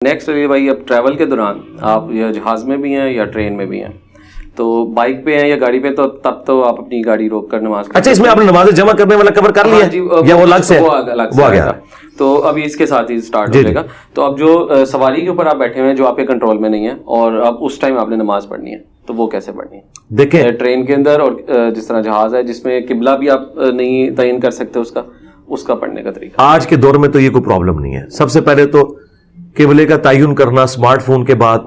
Next بھائی اب travel کے دوران آپ یا جہاز میں بھی ہیں یا ٹرین میں بھی ہیں, تو بائک پہ ہیں یا گاڑی پہ, تو تب تو آپ اپنی گاڑی روک کر نماز. اچھا, اس میں آپ نے نماز جمع کرنے والا کور کر لیا یا وہ الگ سے؟ وہ الگ سے گیا, تو ابھی اس کے ساتھ ہی اسٹارٹ ہو جائے گا. تو اب جو سواری کے اوپر آپ بیٹھے ہوئے ہیں جو آپ کے کنٹرول میں نہیں ہے, اور اب اس ٹائم آپ نے نماز پڑھنی ہے, تو وہ کیسے پڑھنی ہے؟ دیکھیں ٹرین کے اندر, اور جس طرح جہاز ہے جس میں قبلہ بھی آپ نہیں تعین کر سکتے اس کا پڑھنے کا طریقہ. آج کے دور میں تو یہ کوئی پرابلم نہیں ہے. سب سے پہلے تو قبلے کا تعین کرنا اسمارٹ فون کے بعد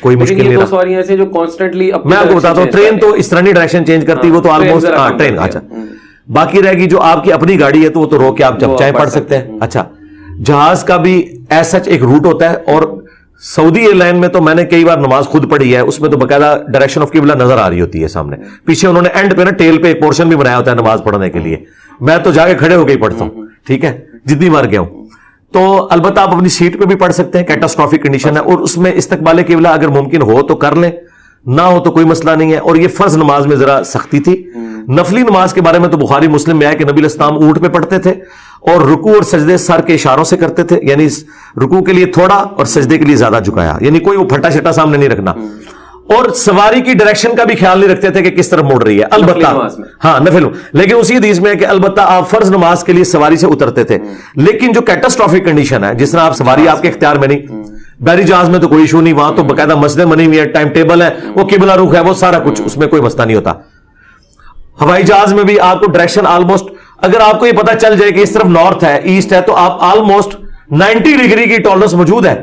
کوئی مشکل نہیں رہا. سواریاں ایسے جو کانسٹنٹلی, میں آپ کو بتاتا ہوں, ٹرین تو اس طرح نہیں ڈائریکشن چینج کرتی, وہ تو آلموسٹ ٹرین. اچھا, باقی رہے گی جو آپ کی اپنی گاڑی ہے تو وہ تو روک کے آپ جب چاہیں پڑھ سکتے ہیں. اچھا, جہاز کا بھی ایز سچ ایک روٹ ہوتا ہے, اور سعودی ایئر لائن میں تو میں نے کئی بار نماز خود پڑھی ہے, اس میں تو باقاعدہ ڈائریکشن آف قبلہ نظر آ رہی ہوتی ہے سامنے پیچھے. انہوں نے اینڈ پہ نا ٹیل پہ ایک پورشن بھی بنایا ہوتا ہے نماز پڑھنے کے لیے. میں تو جا کے کھڑے ہو کے ہی پڑھتا ہوں, ٹھیک ہے, جتنی بار گیا ہوں. تو البتہ آپ اپنی سیٹ پہ بھی پڑھ سکتے ہیں, کیٹاسٹرافک کنڈیشن ہے, اور اس میں استقبال قبلہ اگر ممکن ہو تو کر لیں, نہ ہو تو کوئی مسئلہ نہیں ہے. اور یہ فرض نماز میں ذرا سختی تھی. نفلی نماز کے بارے میں تو بخاری مسلم میں ہے کہ نبی علیہ السلام اونٹ پہ پڑھتے تھے, اور رکوع اور سجدے سر کے اشاروں سے کرتے تھے, یعنی رکوع کے لیے تھوڑا اور سجدے کے لیے زیادہ جھکایا, یعنی کوئی وہ پھٹا شٹا سامنے نہیں رکھنا. اور سواری کی ڈائریکشن کا بھی خیال نہیں رکھتے تھے کہ کس طرف مڑ رہی ہے. البتہ ہاں نفل, لیکن اسی حدیث میں ہے کہ البتہ آپ فرض نماز کے لیے سواری سے اترتے تھے. لیکن جو کیٹاسٹرافک کنڈیشن ہے, جس طرح آپ سواری آپ کے اختیار میں نہیں, بحری جہاز میں تو کوئی ایشو نہیں, وہاں تو باقاعدہ مسجدیں بنی ہوئی ہے, ٹائم ٹیبل ہے, وہ قبلہ رخ ہے, وہ سارا کچھ, اس میں کوئی مسئلہ نہیں ہوتا. ہوائی جہاز میں بھی آپ کو ڈائریکشن آلموسٹ, اگر آپ کو یہ پتا چل جائے کہ اس طرف نارتھ ہے, ایسٹ ہے, تو آپ آلموسٹ 90 ڈگری کی ٹالرنس موجود ہے.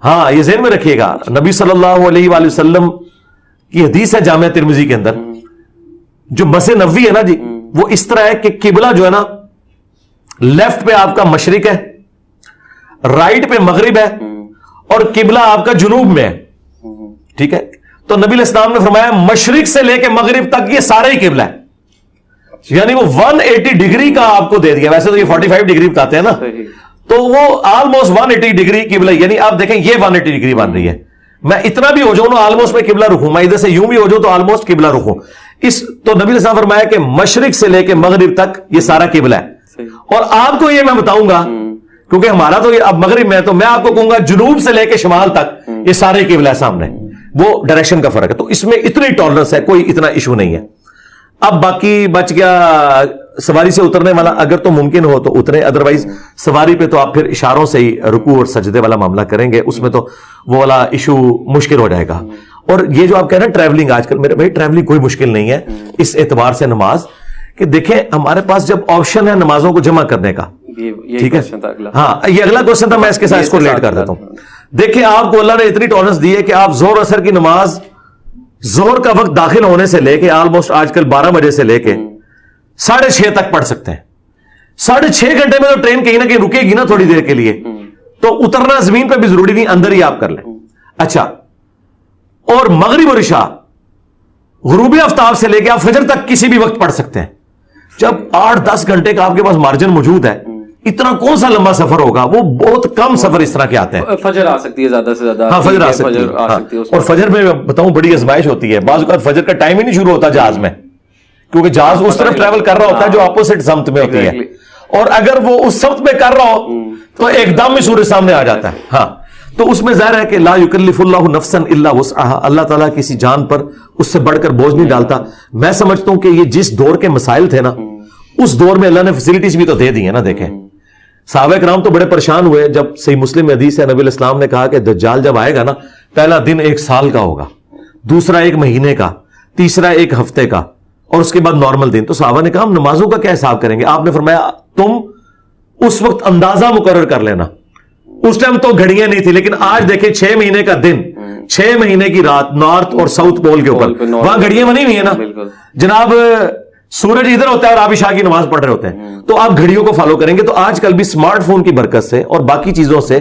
ہاں, یہ ذہن میں رکھیے گا. نبی صلی اللہ علیہ وآلہ وسلم کی حدیث ہے جامعہ ترمذی کے اندر, جو مسجد نبوی ہے نا جی, وہ اس طرح ہے کہ قبلہ جو ہے نا لیفٹ پہ آپ کا مشرق ہے, رائٹ پہ مغرب ہے, اور قبلہ آپ کا جنوب میں ہے, ٹھیک ہے. تو نبی علیہ السلام نے فرمایا مشرق سے لے کے مغرب تک یہ سارا ہی قبلہ ہے, یعنی وہ 180 ڈگری کا آپ کو دے دیا. ویسے تو یہ 45 ڈگری بتاتے ہیں نا, تو وہ آلموسٹ 180 ڈگری قبلہ, یعنی آپ دیکھیں یہ 180 ڈگری بن رہی ہے. میں اتنا بھی ہو جاؤں نا آلموسٹ میں قبلہ رخوں, میں ادھر سے یوں بھی ہو جاؤں تو آلموسٹ قبلہ رخوں. تو نبی علیہ السلام فرمایا کہ مشرق سے لے کے مغرب تک یہ سارا قبلہ ہے. اور آپ کو یہ میں بتاؤں گا, کیونکہ ہمارا تو یہ اب مغرب میں, تو میں آپ کو کہوں گا جنوب سے لے کے شمال تک یہ سارے قبلہ ہے سامنے, وہ ڈائریکشن کا فرق ہے. تو اس میں اتنی ٹالرنس ہے, کوئی اتنا ایشو نہیں ہے. اب باقی بچ گیا سواری سے اترنے والا, اگر تو ممکن ہو تو اترے, ادروائز سواری پہ تو آپ پھر اشاروں سے ہی رکوع اور سجدے والا معاملہ کریں گے, اس میں تو وہ والا ایشو مشکل ہو جائے گا. اور یہ جو آپ کہہ رہے ہیں ٹریولنگ, آج کل میرے بھائی ٹریولنگ کوئی مشکل نہیں ہے اس اعتبار سے نماز, کہ دیکھیں ہمارے پاس جب آپشن ہے نمازوں کو جمع کرنے کا, ٹھیک ہے. ہاں, یہ اگلا کوشچن تھا, میں اس کے ساتھ اس کو ریلیٹ کر دیتا ہوں. دیکھیں آپ کو اللہ نے اتنی ٹالرنس دی ہے کہ آپ زہر اثر کی نماز زہر کا وقت داخل ہونے سے لے کے آلموسٹ آج کل 12 بجے سے لے کے 6:30 تک پڑھ سکتے ہیں. 6.5 گھنٹے میں تو ٹرین کہیں نہ کہیں رکے گی نا تھوڑی دیر کے لیے, تو اترنا زمین پہ بھی ضروری نہیں, اندر ہی آپ کر لیں. اچھا, اور مغرب اور عشاء غروب آفتاب سے لے کے آپ فجر تک کسی بھی وقت پڑھ سکتے ہیں. جب 8-10 گھنٹے کا آپ کے پاس مارجن موجود ہے, اتنا کون سا لمبا سفر ہوگا؟ وہ بہت کم سفر اس طرح کے آتے ہیں. فجر آ سکتی ہے زیادہ سے زیادہ. ہاں, فجر آ سکتی ہے. اور فجر میں بتاؤں بڑی آزمائش ہوتی ہے. بعض اوقات فجر کا ٹائم ہی نہیں شروع ہوتا جہاز میں, کیونکہ جہاز اس طرف ٹریول کر رہا ہوتا ہے جو اپوزٹ سمت میں ہوتی ہے, اور اگر وہ اس سمت میں کر رہا ہو تو ایک دم میں سورج سامنے آ جاتا ہے. ہاں, تو اس میں ظاہر ہے کہ لا یکلف اللہ نفسا الا وسعها, اللہ تعالیٰ کسی جان پر اس سے بڑھ کر بوجھ نہیں ڈالتا. میں سمجھتا ہوں کہ یہ جس دور کے مسائل تھے نا, اس دور میں اللہ نے فیسلٹیز بھی تو دے دی ہیں نا. دیکھیں صحابہ کرام تو بڑے پریشان ہوئے جب صحیح مسلم میں حدیث ہے, نبی علیہ السلام نے کہا کہ دجال جب آئے گا نا, پہلا دن 1 سال کا ہوگا, دوسرا 1 مہینے کا, تیسرا 1 ہفتے کا, اور اس کے بعد نارمل دن. تو صحابہ نے کہا ہم نمازوں کا کیا حساب کریں گے؟ آپ نے فرمایا تم اس وقت اندازہ مقرر کر لینا. اس ٹائم تو گھڑیاں نہیں تھی, لیکن آج دیکھیں 6 مہینے کا دن, 6 مہینے کی رات, نارتھ اور ساؤتھ پول کے اوپر وہاں گھڑیاں بنی ہوئی ہیں نا جناب. سورج ادھر ہوتا ہے اور آپ عشاء کی نماز پڑھ رہے ہوتے ہیں, تو آپ گھڑیوں کو فالو کریں گے. تو آج کل بھی اسمارٹ فون کی برکت سے اور باقی چیزوں سے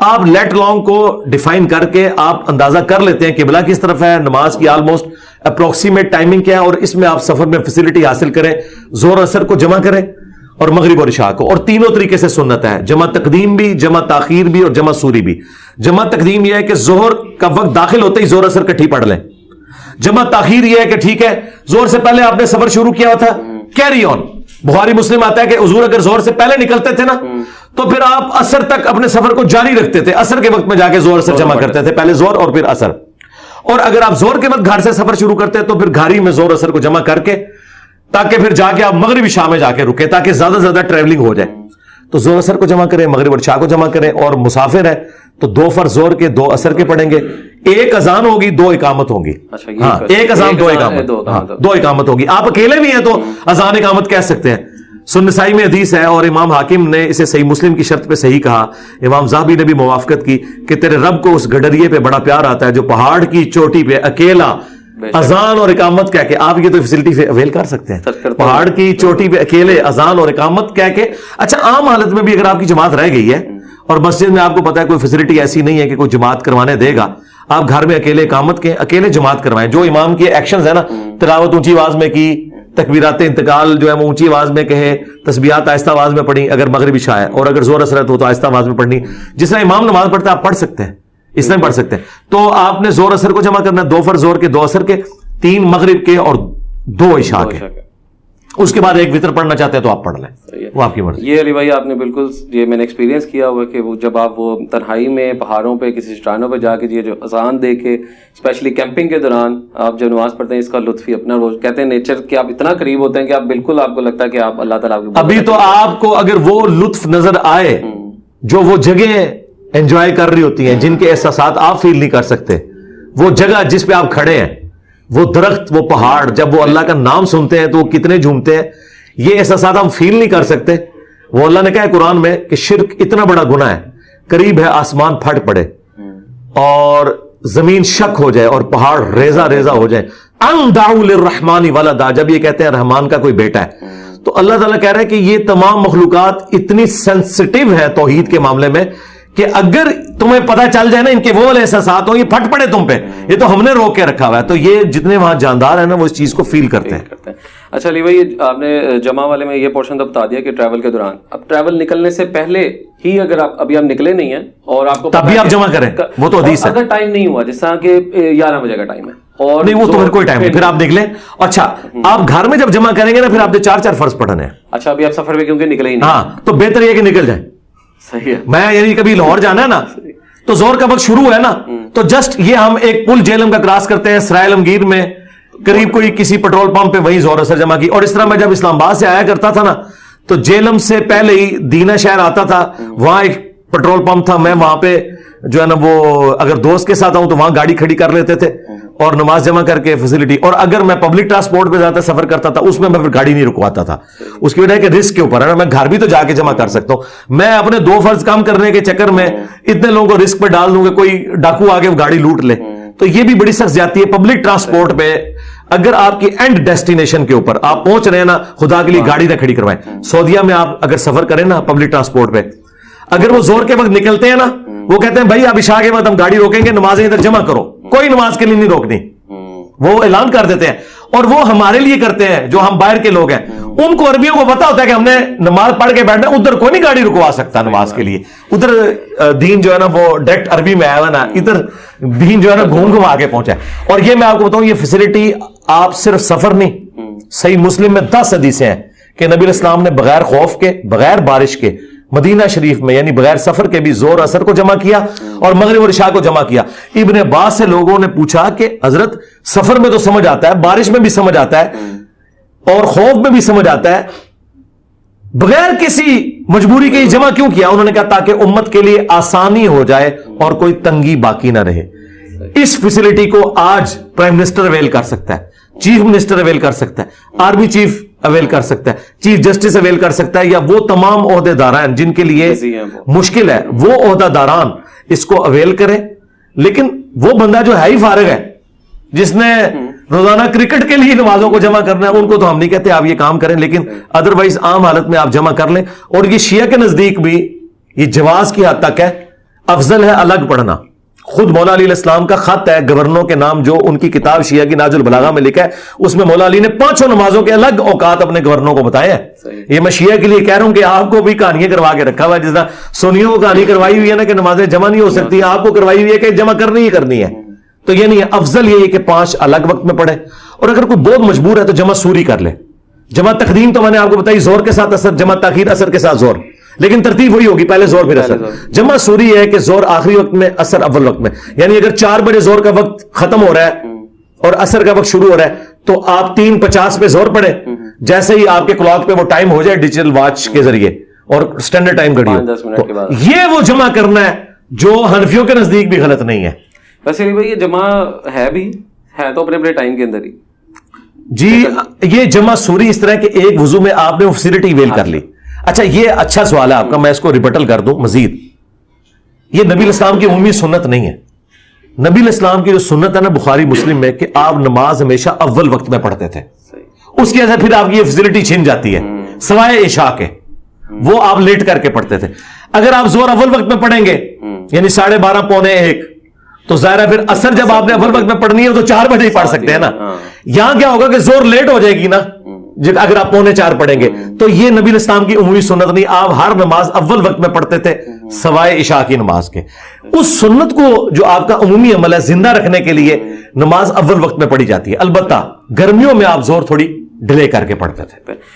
آپ لیٹ لانگ کو ڈیفائن کر کے آپ اندازہ کر لیتے ہیں قبلہ کس طرف ہے, نماز کی آلموسٹ اپروکسیمیٹ ٹائمنگ کیا ہے, اور اس میں آپ سفر میں فیسلٹی حاصل کریں. زہر اثر کو جمع کریں اور مغرب اور عشاء کو, اور تینوں طریقے سے سنت ہے, جمع تقدیم بھی, جمع تاخیر بھی, اور جمع سوری بھی. جمع تقدیم یہ ہے کہ زہر کا وقت داخل ہوتے ہی زہر اثر کٹھی پڑھ لیں. جمع تاخیر یہ ہے کہ ٹھیک ہے زہر سے پہلے آپ نے سفر شروع کیا تھا, کیری آن, बुखारी मुस्लिम आता है कि हुजूर अगर जोहर से पहले निकलते थे ना तो फिर आप असर तक अपने सफर को जारी रखते थे, असर के वक्त में जाके जोहर असर जमा करते थे, पहले जोहर और फिर असर। और अगर आप जोहर के वक्त घर से सफर शुरू करते तो फिर घारी में जोहर असर को जमा करके ताकि फिर जाके आप मगरिब शाम में जाके रुके, ताकि ज्यादा से ज्यादा ट्रेवलिंग हो जाए। तो जोहर असर को जमा करें, मगरिब और शाह को जमा करें। और मुसाफिर है तो 2 फर्ज जोहर के 2 असर के पढ़ेंगे, 1 अजान होगी 2 इकामत होगी। हाँ, 1 अजान 2 इकामत, 2 इकामत होगी। आप अकेले भी हैं तो अजान इकामत कह सकते हैं। सुन्नसाई में हदीस है और इमाम हाकिम ने इसे सही मुस्लिम की शर्त पे सही कहा, इमाम ज़ाहबी ने भी मुवाफकत की कि तेरे रब को उस गडरिये पे बड़ा प्यार आता है जो पहाड़ की चोटी पे अकेला अजान और इकामत कह के, आप ये तो फैसिलिटी अवेल कर सकते हैं, पहाड़ की चोटी पे अकेले अजान और इकामत कह के। अच्छा, आम हालत में भी अगर आपकी जमात रह गई है और मस्जिद में आपको पता है कोई फैसिलिटी ऐसी नहीं है कि कोई जमात करवाने देगा, आप घर में अकेले इकामत के अकेले जमात करवाएं। जो इमाम के एक्शंस है ना, तिलावत ऊंची आवाज में की, तकबीरात इंतकाल जो है वो ऊंची आवाज में कहे, तस्बीहात आहिस्ता आवाज में पढ़ी अगर मगरिब इशा है, और अगर जोर असरत हो तो आहिस्ता आवाज में पढ़नी। जिस तरह इमाम नमाज पढ़ते हैं आप पढ़ सकते हैं, इस तरह पढ़ सकते हैं। तो आपने जोर असर को जमा करना है, 2 फर्ज जोर के 2 असर के, 3 मगरिब के और 2 इशा के। उसके बाद 1 वितर पढ़ना चाहते हैं तो आप पढ़ लें, वो आपकी मर्जी। ये अली भाई आपने बिल्कुल, ये मैंने एक्सपीरियंस किया हुआ कि वो जब आप वो तन्हाई में पहाड़ों पे किसी चट्टानों पे जाके ये जो अजान देखे, स्पेशली कैंपिंग के दौरान आप जब नमाज पढ़ते हैं, इसका लुत्फ ही अपना, वो कहते हैं नेचर के आप इतना करीब होते हैं कि आप बिल्कुल, आपको लगता है कि आप अल्लाह ताला के। अभी तो आपको अगर वो लुत्फ नजर आए जो वो जगह एंजॉय कर रही होती हैं जिनके एहसासात आप फील नहीं कर सकते, वो जगह जिस पे आप खड़े हैं, वो दरख्त, वो पहाड़, जब वो अल्लाह का नाम सुनते हैं तो वो कितने झूमते हैं, ये एहसासात हम फील नहीं कर सकते। वो अल्लाह ने कहा है कुरान में कि शिर्क इतना बड़ा गुनाह है, करीब है आसमान फट पड़े और जमीन शक हो जाए और पहाड़ रेजा रेजा हो जाए। रहमानी वाला, जब ये कहते हैं रहमान का कोई बेटा है, तो अल्लाह ताला कह रहा है कि ये तमाम मखलूकात इतनी सेंसिटिव है तौहीद के मामले में कि अगर तुम्हें पता चल जाए ना इनके वो वाले एहसासात हो, ये फट पड़े तुम पे, ये तो हमने रोक के रखा हुआ है। तो ये जितने वहां जानदार है ना वो इस चीज को फील करते हैं। अच्छा अली भाई, आपने जमा वाले में ये पोर्शन तो बता दिया कि ट्रैवल के दौरान, अब ट्रैवल निकलने से पहले ही अगर आप अभी आप निकले नहीं है और आपको तब भी आप जमा करें, वो तो हदीस है। अगर टाइम नहीं हुआ, जिस तरह के 11 बजे का टाइम है और नहीं, वो तो फिर कोई टाइम नहीं, फिर आप निकले। अच्छा, आप घर में जब जमा करेंगे ना फिर आपने 4 फर्ज पढ़ने हैं। अच्छा, अभी आप सफर में क्योंकि निकले ही नहीं। हाँ, तो बेहतर यह कि निकल जाए। सही है। मैं यानी कभी लाहौर जाना है ना तो जोर का वक्त शुरू है ना, तो जस्ट ये हम एक पुल जेलम का क्रॉस करते हैं, सराय आलमगीर में करीब कोई किसी पेट्रोल पंप पे वहीं जोर असर जमा की। और इस तरह मैं जब इस्लामाबाद से आया करता था ना तो जेलम से पहले ही दीना शहर आता था, वहां एक पेट्रोल पंप था, मैं वहां पे जो है ना वो अगर दोस्त के साथ आऊं तो वहां गाड़ी खड़ी कर लेते थे और नमाज जमा करके फैसिलिटी। और अगर मैं पब्लिक ट्रांसपोर्ट पे ज्यादा सफर करता था उसमें मैं फिर गाड़ी नहीं रुकवाता था, उसकी वजह कि रिस्क के ऊपर है ना, मैं घर भी तो जाके जमा कर सकता हूं। मैं अपने 2 फर्ज कम करने के चक्कर में इतने लोगों को रिस्क पे डाल दूंगा, कोई डाकू आके गाड़ी लूट ले, तो ये भी बड़ी सख्त ज्यादती है। पब्लिक ट्रांसपोर्ट पे अगर आपकी एंड डेस्टिनेशन के ऊपर आप पहुंच रहे हैं ना, खुदा के लिए गाड़ी ना खड़ी करवाएं। सऊदीया में आप अगर सफर करें ना पब्लिक ट्रांसपोर्ट पे, अगर वो जोर के वक्त निकलते हैं ना, वो कहते हैं भाई अब इशा के वक्त हम गाड़ी रोकेंगे, नमाजें इधर जमा करो, कोई नमाज के लिए नहीं रोकनी, वो ऐलान कर देते हैं। और वो हमारे लिए करते हैं जो हम बाहर के लोग हैं, उनको अरबियों को पता होता है कि हमने नमाज पढ़ के बैठना, उधर कोई नहीं गाड़ी रुकवा सकता नमाज के लिए। उधर दीन जो है ना वो डायरेक्ट अरबी में आया हुआ ना, इधर दीन जो है ना घूम घुमा के पहुंचा है। और ये मैं आपको बताऊं, ये फैसिलिटी आप सिर्फ सफर नहीं, सही मुस्लिम में 10 हदीसें हैं कि नबी इस्लाम ने बगैर खौफ के, बगैर बारिश के मदीना शरीफ में यानी बगैर सफर के भी जोर असर को जमा किया और मगरिब और इशा को जमा किया। इब्ने अब्बास से लोगों ने पूछा कि हजरत सफर में तो समझ आता है, बारिश में भी समझ आता है और खौफ में भी समझ आता है, बगैर किसी मजबूरी के जमा क्यों किया? उन्होंने कहा ताकि उम्मत के लिए आसानी हो जाए और कोई तंगी बाकी ना रहे। इस फैसिलिटी को आज प्राइम मिनिस्टर अवेल कर सकता है, चीफ मिनिस्टर अवेल कर सकता है, आर्मी चीफ अवेल कर सकता है, चीफ जस्टिस अवेल कर सकता है, या वो तमाम ओहदेदारान जिनके लिए मुश्किल है वो ओहदेदारान इसको अवेल करें। लेकिन वो बंदा जो है ही फारिग है, जिसने रोजाना क्रिकेट के लिए नमाजों को जमा करना है, उनको तो हम नहीं कहते आप ये काम करें, लेकिन अदरवाइज आम हालत में आप जमा कर लें। और ये शिया के नजदीक भी ये जवाज की हद तक है, अफजल है अलग पढ़ना। खुद मौला अली इस्लाम का खत है गवर्नरों के नाम, जो उनकी किताब शिया की नाजुल बलागा में लिखा है, उसमें मौला अली ने 5 नमाजों के अलग औकात अपने गवर्नरों को बताए हैं। ये मैं शिया के लिए कह रहा हूं कि आपको भी कहानियां करवा के रखा हुआ है, जिस तरह सोनियों को कहानी करवाई हुई है ना कि नमाजें जमा नहीं हो सकती, आपको करवाई हुई है कि जमा करनी ही करनी है। तो ये नहीं है, अफजल ये है कि 5 अलग वक्त में पढ़े। और अगर कोई बहुत मजबूर है तो जमा सूरी कर ले, जमा तकदीम तो मैंने आपको बताई जोर के साथ असर, जमा ताखीर असर के साथ जोर, लेकिन तरतीब वही होगी, पहले जोर फिर असर। जमा सूरी है कि जोर आखिरी वक्त में, असर अव्वल वक्त में, यानी अगर 4 बजे जोर का वक्त खत्म हो रहा है और असर का वक्त शुरू हो रहा है तो आप 3:50 पे जोर पड़े, जैसे ही आपके क्लॉक पे वो टाइम हो जाए डिजिटल वॉच के जरिए और स्टैंडर्ड टाइम घड़ी हो, 5-10 मिनट के बाद ये वो जमा करना है जो हनफियों के नजदीक भी गलत नहीं है। वैसे भाई ये जमा है तो अपने अपने टाइम के अंदर ही जी। ये जमा सूरी इस तरह के एक वुजू में आपने वो फैसिलिटी अवेल कर ली। अच्छा, ये अच्छा सवाल है आपका, मैं इसको रिबटल कर दूं मजीद। ये नबी इस्लाम की उम्मी सुन्नत नहीं है। नबी इस्लाम की जो सुन्नत है ना बुखारी मुस्लिम में, कि आप नमाज हमेशा अव्वल वक्त में पढ़ते थे, उसकी वजह से फिर आपकी ये फैसिलिटी छिन जाती है, सवाए इशा के वो आप लेट करके पढ़ते थे। अगर आप जोर अव्वल वक्त में पढ़ेंगे यानी 12:30 पौने 1, तो जाहिर फिर असर जब आपने अव्वल वक्त में पढ़नी है तो 4 बजे ही पढ़ सकते हैं ना। यहां क्या होगा कि जोर लेट हो जाएगी ना अगर आप पौने 4 पढ़ेंगे। तो ये नबी इस्लाम की उम्मी सुन्नत नहीं, आप हर नमाज अव्वल वक्त में पढ़ते थे सवाए इशा की नमाज के। उस सुन्नत को जो आपका उमूमी अमल है जिंदा रखने के लिए नमाज अव्वल वक्त में पढ़ी जाती है। अलबत्ता गर्मियों में आप जोर थोड़ी डिले करके पढ़ते थे।